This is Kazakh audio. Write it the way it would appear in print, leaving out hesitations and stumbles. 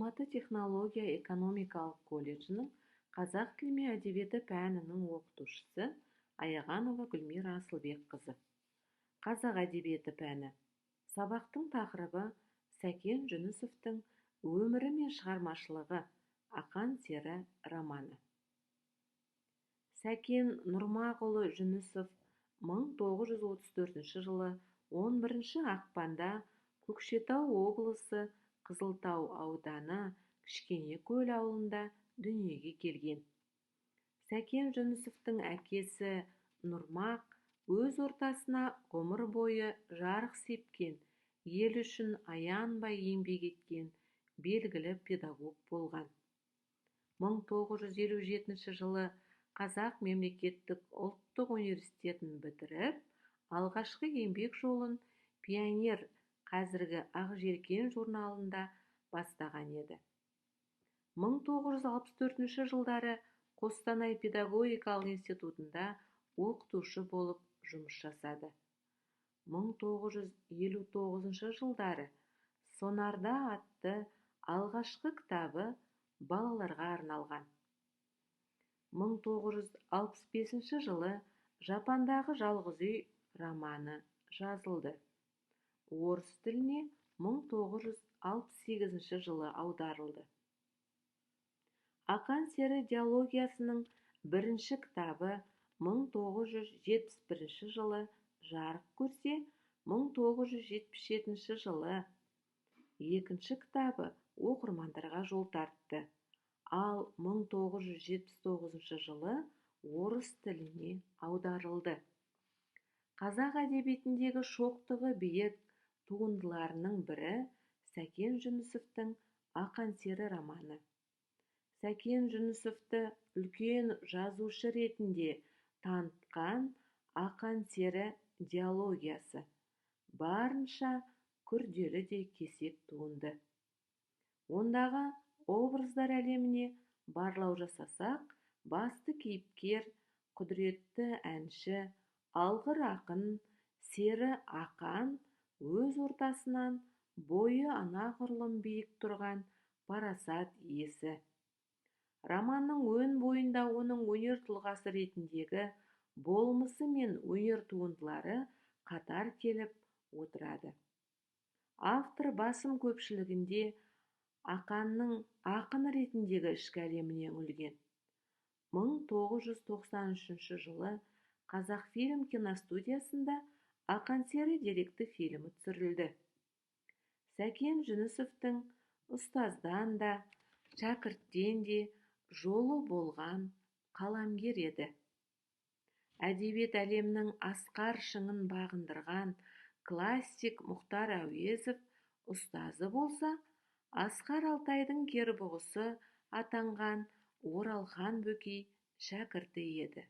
Алматы технология экономикалық колледжінің қазақ тілі мен әдебиеті пәнінің оқытушысы Аяғанова Гүлмира Асылбекқызы. Қазақ әдебиеті пәні. Сабақтың тақырыбы Сәкен Жүнісовтың өмірі мен шығармашылығы, Ақан сері романы. Сәкен Нұрмақұлы Жүнісов 1934 жылы 11 ақпанда Көкшетау облысы Қызылтау ауданы Кішкенекөл ауылында дүниеге келген. Сәкен Жүнісовтың әкесі Нұрмақ өз ортасына ғұмыр бойы жарық сепкен, ел үшін аянбай еңбек еткен белгілі педагог болған. 1957 жылы Қазақ мемлекеттік ұлттық университетін бітіріп, алғашқы еңбек жолын Пионер, қазіргі Ақжеркен журналында бастаған еді. 1964 жылдары Қостанай педагогикалық институтында оқытушы болып жұмыс жасады. 1959 жылдары Сонарда атты алғашқы кітабы балаларға арналған. 1965 жылы Жапандағы жалғыз үй романы жазылды. Орыс тіліне 1968 жылы аударылды. Ақан сері диалогиясының бірінші кітабы 1971 жылы жарық көрсе, 1977 жылы екінші кітабы оқырмандарға жол тартты, ал 1979 жылы орыс тіліне аударылды. Қазақ әдебиетіндегі шоқтығы биік туындыларының бірі Сәкен Жүнісовтың Ақан сері романы. Сәкен Жүнісовты үлкен жазушы ретінде танытқан Ақан сері диалогиясы барынша күрделі де кесек туынды. Ондағы образдар әлеміне барлау жасасақ, басты кейіпкер құдіретті әнші, алғыр ақын, сері Ақан өз ортасынан бойы анағұрлым биік тұрған парасат иесі. Романның өн бойында оның өнер тұлғасы ретіндегі болмысы мен өнер туындылары қатар келіп отырады. Автор басым көпшілігінде Ақанның ақын ретіндегі ішкі әлеміне үңілген. 1993 жылы Қазақфильм киностудиясында Ақан сері деректі фильмі түсірілді. Сәкен Жүнісовтың ұстаздан да, шәкірттен де жолы болған қаламгер еді. Әдебиет әлемінің асқар шыңын бағындырған классик Мұхтар Әуезов ұстазы болса, Асқар Алтайдың кербұғысы атанған Оралхан Бөкей шәкірті еді.